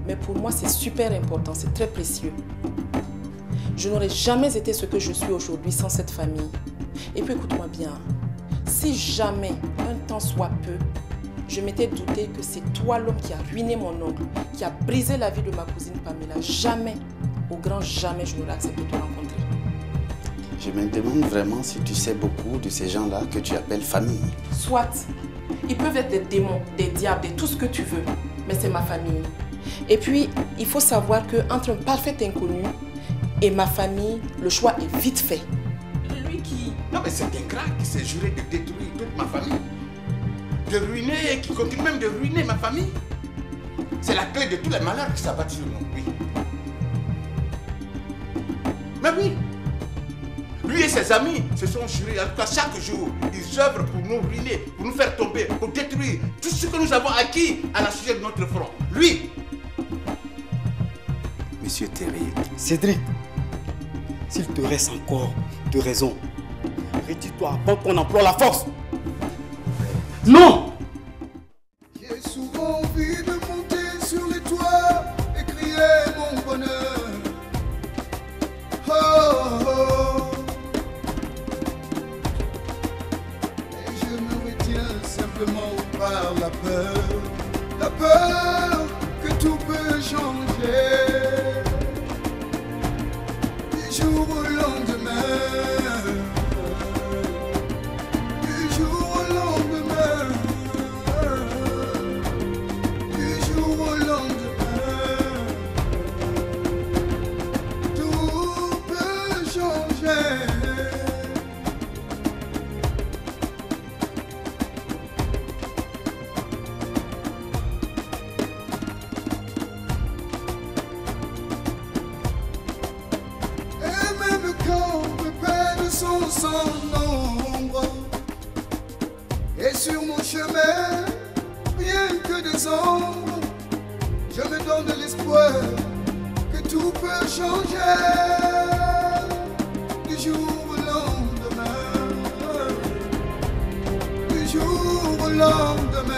Mais pour moi, c'est super important, c'est très précieux. Je n'aurais jamais été ce que je suis aujourd'hui sans cette famille. Et puis écoute-moi bien, si jamais, un temps soit peu, je m'étais douté que c'est toi l'homme qui a ruiné mon oncle, qui a brisé la vie de ma cousine Pamela, jamais, au grand jamais, je n'aurais accepté de te rencontrer. Je me demande vraiment si tu sais beaucoup de ces gens-là que tu appelles famille. Soit, ils peuvent être des démons, des diables, et tout ce que tu veux, mais c'est ma famille. Et puis, il faut savoir qu'entre un parfait inconnu et ma famille, le choix est vite fait. Lui qui... Non mais c'est un gars qui s'est juré de détruire toute ma famille. De ruiner, qui continue même de ruiner ma famille. C'est la clé de tous les malheurs qui s'abattent sur nous, oui. Mais oui. Lui et ses amis se sont jurés, en tout cas chaque jour, ils œuvrent pour nous ruiner, pour nous faire tomber, pour détruire tout ce que nous avons acquis à la suite de notre front. Lui. Monsieur Terry. Cédric, s'il te reste encore de raison, retire-toi avant qu'on emploie la force. Non! J'ai souvent envie de monter sur les toits et crier mon bonheur. Oh, oh, oh. Et je me retiens simplement par la peur que tout peut changer. Du jour au lendemain. Sans nombre, et sur mon chemin, rien que des ombres, je me donne l'espoir que tout peut changer du jour au lendemain, du jour au lendemain.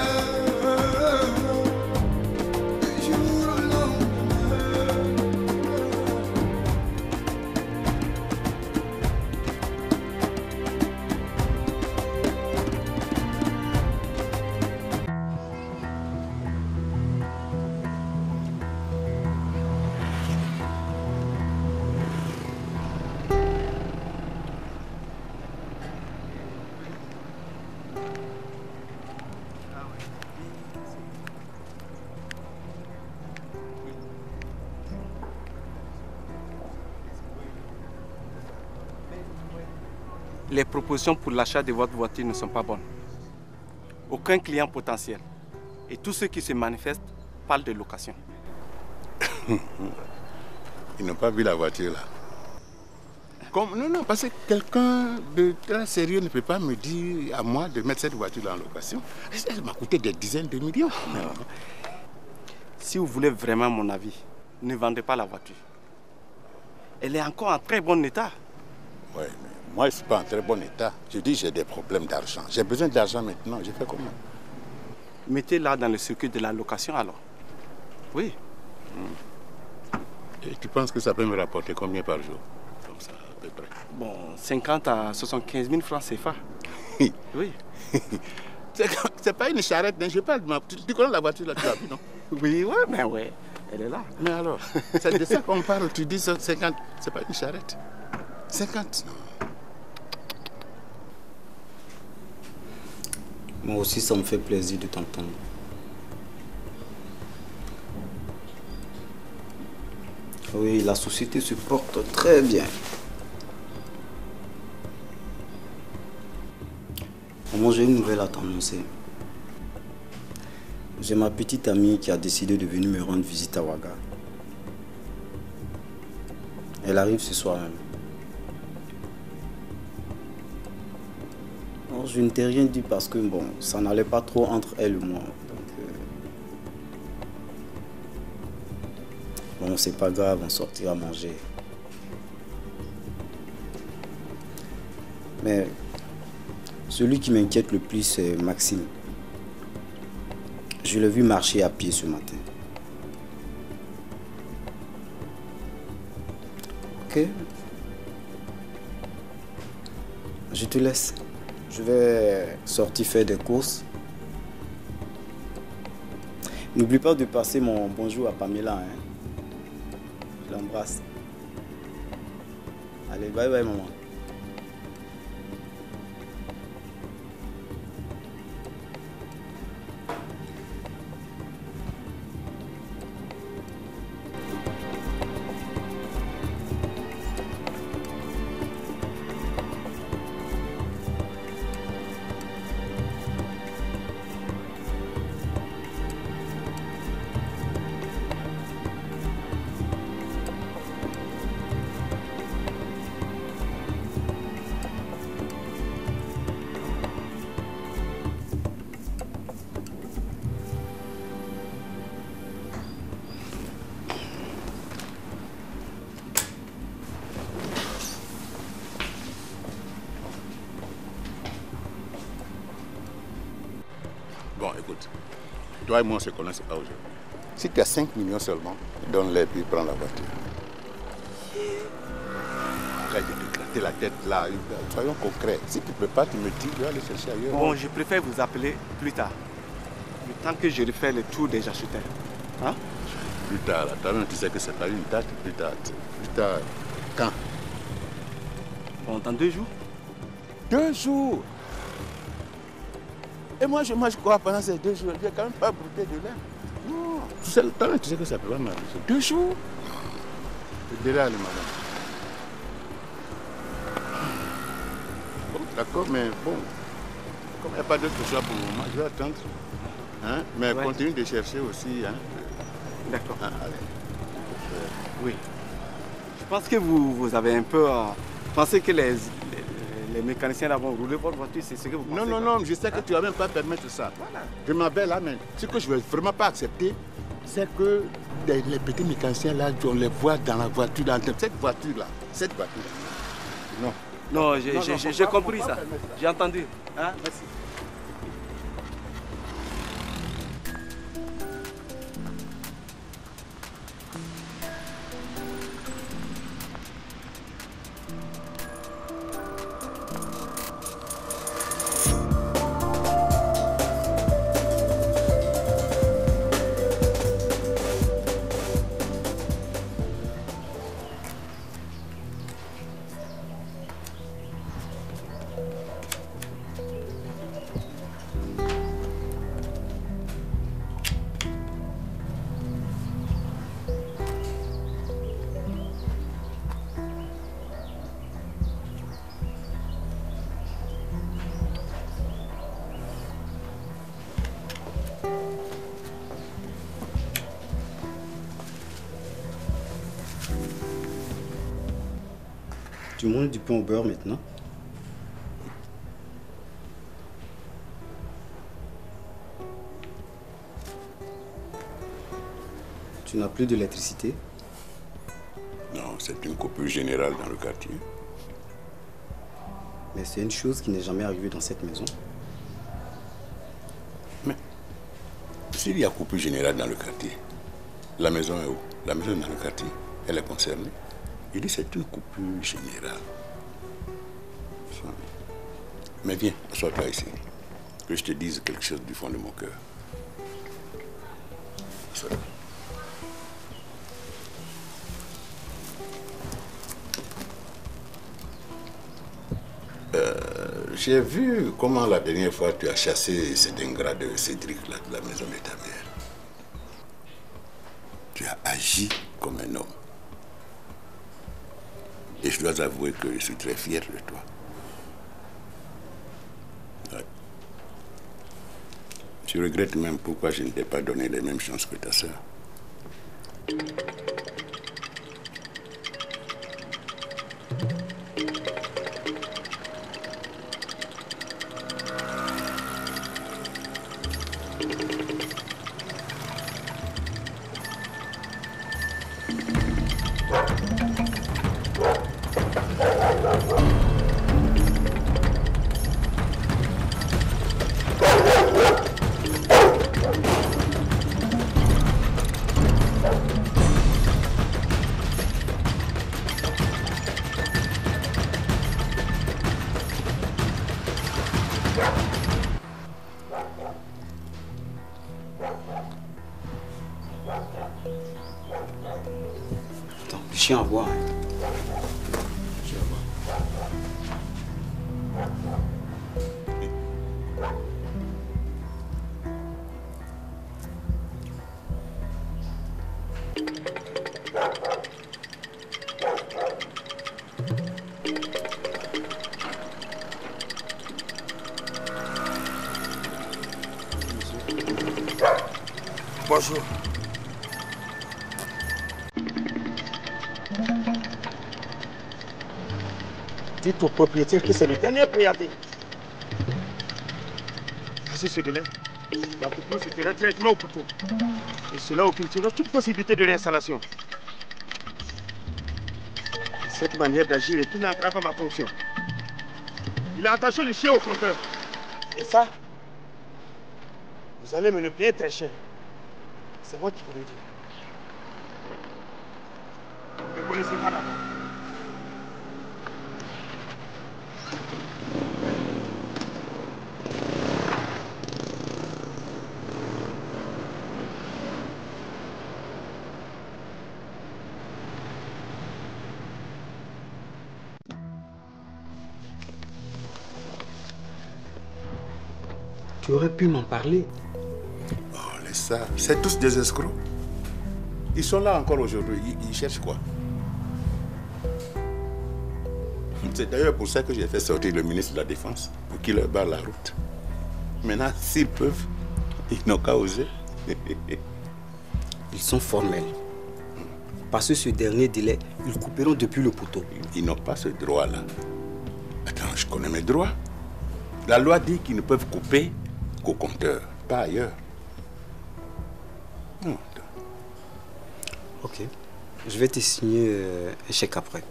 Les propositions pour l'achat de votre voiture ne sont pas bonnes. Aucun client potentiel. Et tous ceux qui se manifestent parlent de location. Ils n'ont pas vu la voiture là. Non, parce que quelqu'un de très sérieux ne peut pas me dire à moi de mettre cette voiture là en location. Elle m'a coûté des dizaines de millions. Si vous voulez vraiment mon avis, ne vendez pas la voiture. Elle est encore en très bon état. Oui, mais moi je ne suis pas en très bon état. Je dis j'ai des problèmes d'argent. J'ai besoin d'argent maintenant. Je fais comment? Mettez-la dans le circuit de la location alors. Oui. Et tu penses que ça peut me rapporter combien par jour? Comme ça, à peu près. Bon, 50 à 75 000 francs CFA. Oui. C'est pas une charrette, hein. Je parle de ma... Tu connais la voiture là, tu l'as vu, non? Oui, ouais, mais ouais. Elle est là. Mais alors, c'est de ça qu'on parle. Tu dis 50, c'est pas une charrette. 50, non. Moi aussi, ça me fait plaisir de t'entendre. Oui, la société se porte très bien. Moi, j'ai une nouvelle à t'annoncer. J'ai ma petite amie qui a décidé de venir me rendre visite à Ouaga. Elle arrive ce soir même. Non, je ne t'ai rien dit parce que bon, ça n'allait pas trop entre elle et moi. Donc, bon, c'est pas grave, on sortira manger. Mais celui qui m'inquiète le plus, c'est Maxime. Je l'ai vu marcher à pied ce matin. Ok. Je te laisse. Je vais sortir faire des courses. N'oublie pas de passer mon bonjour à Pamela. Hein? Je l'embrasse. Allez, bye bye maman. Bon, écoute, toi et moi, on se connaît pas aujourd'hui. Si tu as 5 millions seulement, donne-les puis prends la voiture. Arrête de te gratter la tête là. Soyons concrets. Si tu ne peux pas, tu me dis, je vais aller chercher ailleurs. Bon, je préfère vous appeler plus tard. Le temps que je refais le tour des acheteurs. Hein? Plus tard, là. Toi-même, tu sais que c'est pas une date. Plus tard. Plus tard. Quand? Bon, dans 2 jours. 2 jours? Et moi, je mange quoi pendant ces 2 jours? Je vais quand même pas brouter de l'air. Non. Tu sais que ça peut pas m'arriver. 2 jours? Je dirai à madame. Bon, d'accord, mais bon. Comme il n'y a pas d'autre choix pour le moment, je vais attendre. Hein? Mais ouais. Continue de chercher aussi. Hein? D'accord. Ah, allez. Oui. Je pense que vous avez un peu pensé que les mécaniciens vont rouler votre voiture, c'est ce que vous pensez? Non, je sais que tu ne vas même pas permettre ça. Voilà. Je m'appelle là, mais ce que je ne veux vraiment pas accepter, c'est que les petits mécaniciens là, on les voit dans la voiture, dans cette voiture-là. Cette voiture-là. Non. Non, j'ai compris ça. J'ai entendu. Hein? Merci. Tu manges du pain au beurre maintenant? Tu n'as plus d'électricité? Non, c'est une coupure générale dans le quartier. Mais c'est une chose qui n'est jamais arrivée dans cette maison. Mais s'il y a coupure générale dans le quartier, la maison est où? La maison est dans le quartier, elle est concernée. Il dit c'est une coupure générale. Mais viens, assois-toi ici. Que je te dise quelque chose du fond de mon cœur. Assois-toi. J'ai vu comment la dernière fois tu as chassé cet ingrat de Cédric là, de la maison de ta mère. Tu as agi comme un homme. Et je dois avouer que je suis très fier de toi. Ouais. Je regrette même pourquoi je ne t'ai pas donné les mêmes chances que ta sœur. Attends, le chien à boire. Hein. Bonjour. Dites au propriétaire que c'est le dernier préavis. Voici ce délai. La coupure se fera directement au couteau. Et cela occultera toute possibilité de réinstallation. Cette manière d'agir est une entrave à ma fonction. Il a attaché le chien au compteur. Et ça, vous allez me le payer très cher. C'est moi qui vous le dis. Vous ne connaissez pas d'abord. Tu aurais pu m'en parler. Oh, laisse ça. C'est tous des escrocs. Ils sont là encore aujourd'hui. Ils cherchent quoi? C'est d'ailleurs pour ça que j'ai fait sortir le ministre de la Défense, pour qu'il leur barre la route. Maintenant, s'ils peuvent, ils n'ont qu'à oser. Ils sont formels. Parce que ce dernier délai, ils couperont depuis le poteau. Ils n'ont pas ce droit-là. Attends, je connais mes droits. La loi dit qu'ils ne peuvent couper qu'au compteur, pas ailleurs. Ok. Je vais te signer un chèque après.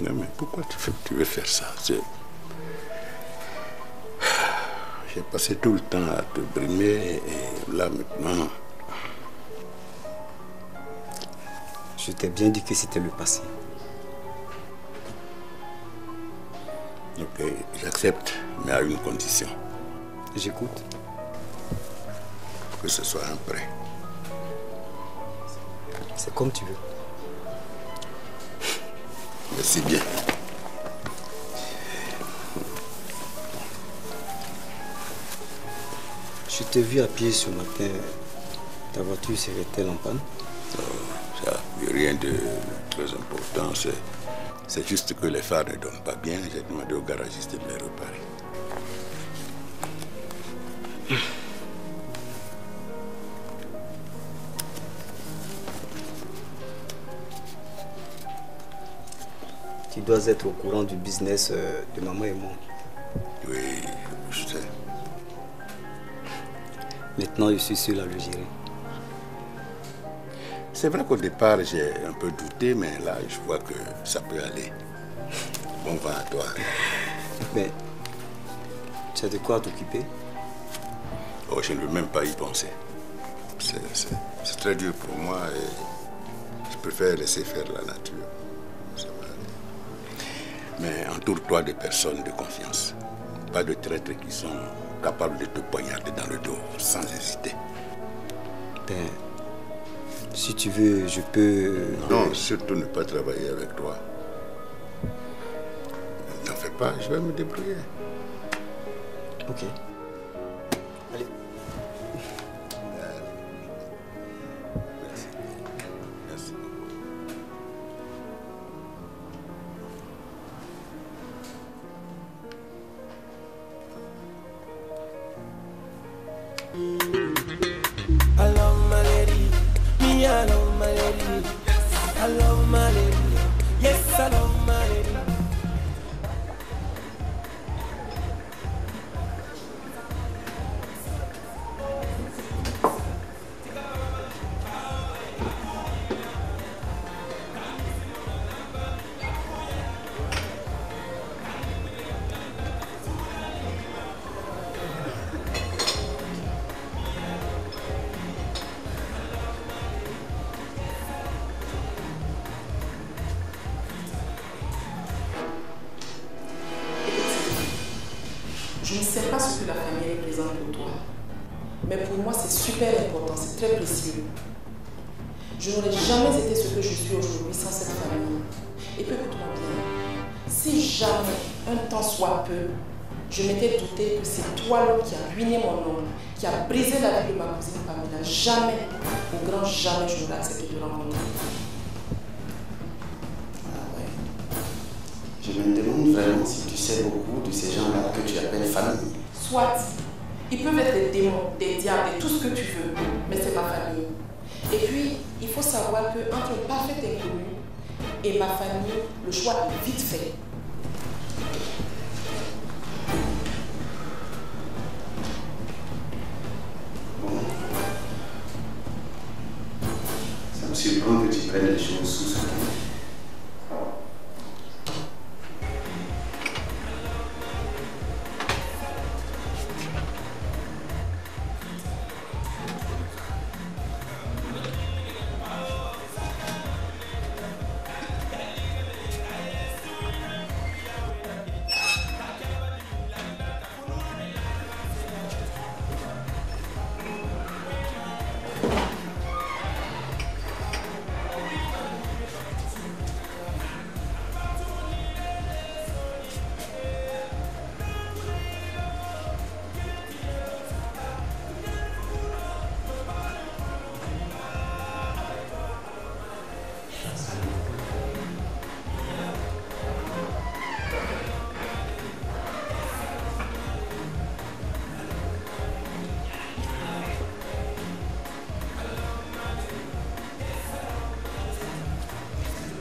Non, mais pourquoi tu veux faire ça? J'ai passé tout le temps à te brimer et là maintenant... Je t'ai bien dit que c'était le passé. Ok, j'accepte, mais à une condition. J'écoute. Que ce soit un prêt. C'est comme tu veux. Merci bien. Je t'ai vu à pied ce matin. Ta voiture serait-elle en panne? Ça, rien de très important. C'est juste que les phares ne donnent pas bien. J'ai demandé au garagiste de les réparer. Tu dois être au courant du business de maman et moi. Oui, je sais. Maintenant, je suis seul à le gérer. C'est vrai qu'au départ, j'ai un peu douté, mais là, je vois que ça peut aller. Bon vent à toi. Mais, tu as de quoi t'occuper? Oh, je ne veux même pas y penser. C'est très dur pour moi et je préfère laisser faire la nature. Ça va aller. Mais entoure-toi de personnes de confiance. Pas de traîtres qui sont capables de te poignarder dans le dos sans hésiter. Ben, si tu veux, je peux... Non, surtout ne pas travailler avec toi. N'en fais pas, je vais me débrouiller. Ok. Allez. Merci. Merci beaucoup. I love my lady, me I love my lady, I love my lady, yes I love my lady. Je ne sais pas ce que la famille représente pour toi. Mais pour moi, c'est super important, c'est très précieux. Je n'aurais jamais été ce que je suis aujourd'hui sans cette famille. Et puis écoute-moi bien, si jamais, un temps soit peu, je m'étais douté que c'est toi l'homme qui a ruiné mon nom, qui a brisé la vie de ma cousine Pamela, jamais, au grand jamais, je n'aurais accepté de rencontrer. Ah ouais. Je me demande vraiment si tu sais beaucoup de ces gens-là que tu appelles famille. Soit, ils peuvent être des démons, des diables, et tout ce que tu veux, mais c'est ma famille. Et puis, il faut savoir qu'entre un parfait inconnu et ma famille, le choix est vite fait. Bon. Ça me surprend que tu prennes les choses sous ce coup.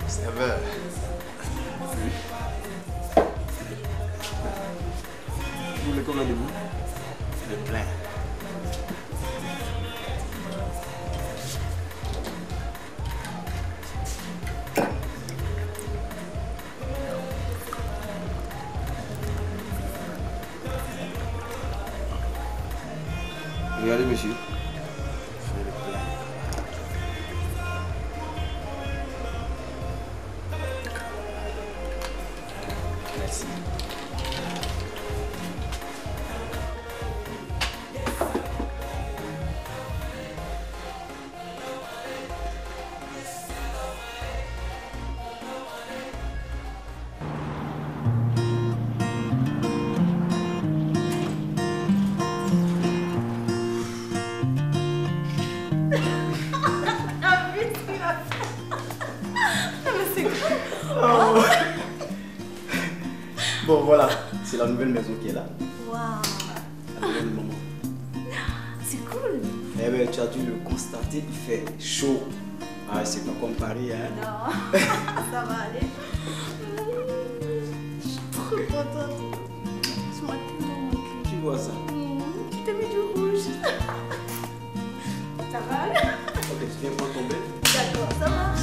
Serveur. Vous voulez combien de vous? Le plein. Regardez, monsieur. Merci. Bon, voilà, c'est la nouvelle maison qui est là. Waouh, La nouvelle maman. c'est cool. Eh bien, tu as dû le constater, il fait chaud. Ah, c'est pas comme Paris, hein. Non, ça va aller. Je suis trop contente. Je m'as tellement manqué. Tu vois ça? Tu t'as mis du rouge. Ça va aller? Ok, tu viens prendre ton bain? D'accord, ça marche.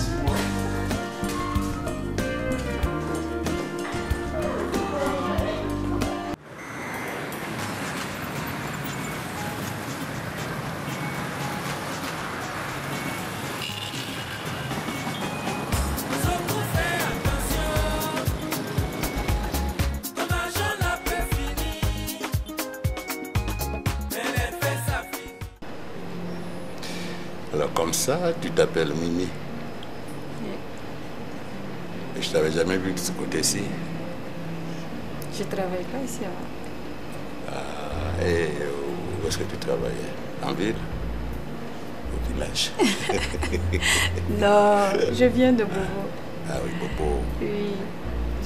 Alors comme ça, tu t'appelles Mimi. Et je t'avais jamais vu de ce côté-ci. Je travaille pas ici avant. Ah, et où est-ce que tu travaillais? En ville? Au village? Non, je viens de Bobo. Ah oui, Bobo. Oui,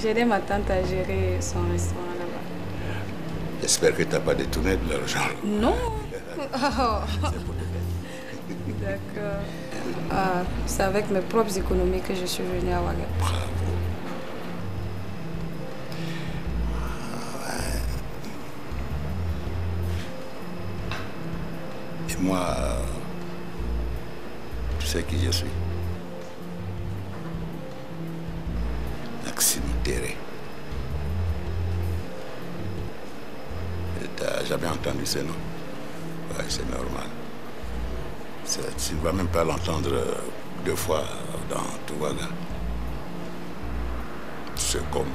j'aidais ma tante à gérer son restaurant là-bas. J'espère que tu n'as pas détourné de l'argent. Non. D'accord. Ah, c'est avec mes propres économies que je suis venue à Ouaga. Bravo. Et moi, tu sais qui je suis? Maxime Terré. Tu n'as jamais entendu ce nom? Oui, c'est normal. Tu ne vas même pas l'entendre deux fois dans tout Ouaga. C'est comme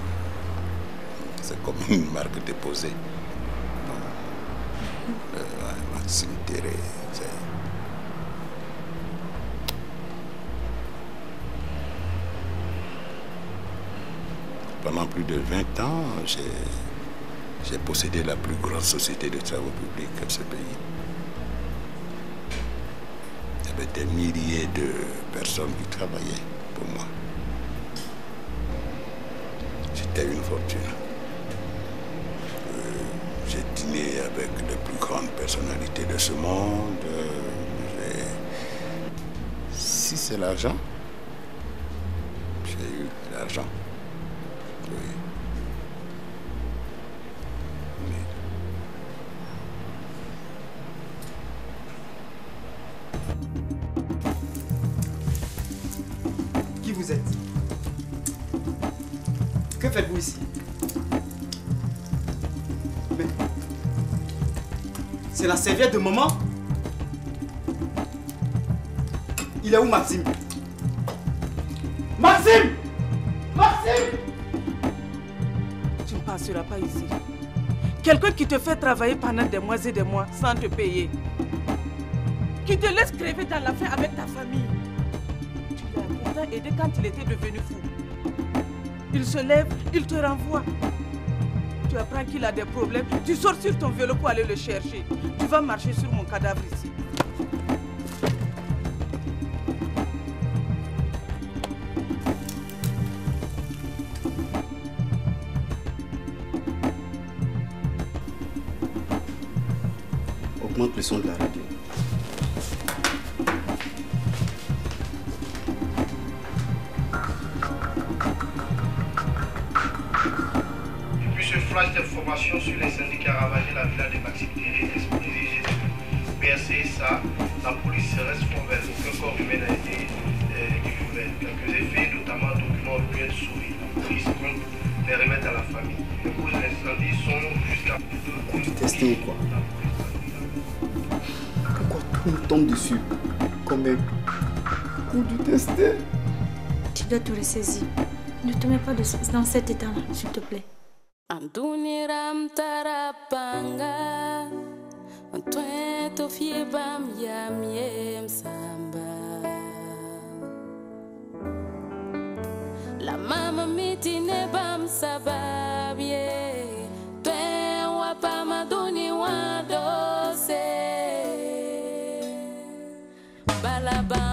une marque déposée. Maxime Terré. Pendant plus de 20 ans, j'ai possédé la plus grande société de travaux publics de ce pays. Il y avait des milliers de personnes qui travaillaient pour moi. C'était une fortune. J'ai dîné avec les plus grandes personnalités de ce monde. Si c'est l'argent, j'ai eu l'argent. Oui. Qui vous êtes? Que faites-vous ici? Mais... c'est la serviette de maman? Il est où Maxime? Maxime! Maxime! Tu ne passeras pas ici. Quelqu'un qui te fait travailler pendant des mois et des mois sans te payer. Qui te laisse crever dans la faim avec ta famille. Tu l'as pourtant aidé quand il était devenu fou. Il se lève, il te renvoie. Tu apprends qu'il a des problèmes, tu sors sur ton vélo pour aller le chercher. Tu vas marcher sur mon cadavre ici. Augmente le son de la radio. Depuis ce flash d'information sur les syndicats ravagés la villa de Maxime Terré, exposé BRC, ça, la police reste formelle. Aucun corps humain n'a été découvert. Quelques effets, notamment documents bien souris. La police compte les remettre à la famille. Les causes de l'incendie sont jusqu'à... Coup du testé ou quoi? Pourquoi tout me tombe dessus? Comme un coup du testé. Tu dois te ressaisir. Ne te mets pas dans cet état-là, s'il te plaît. Antuniram tarapanga, Antueto fiebam yam yem samba. La mama mitine bam sababye, Tuen wapama duni wadose. Balaba.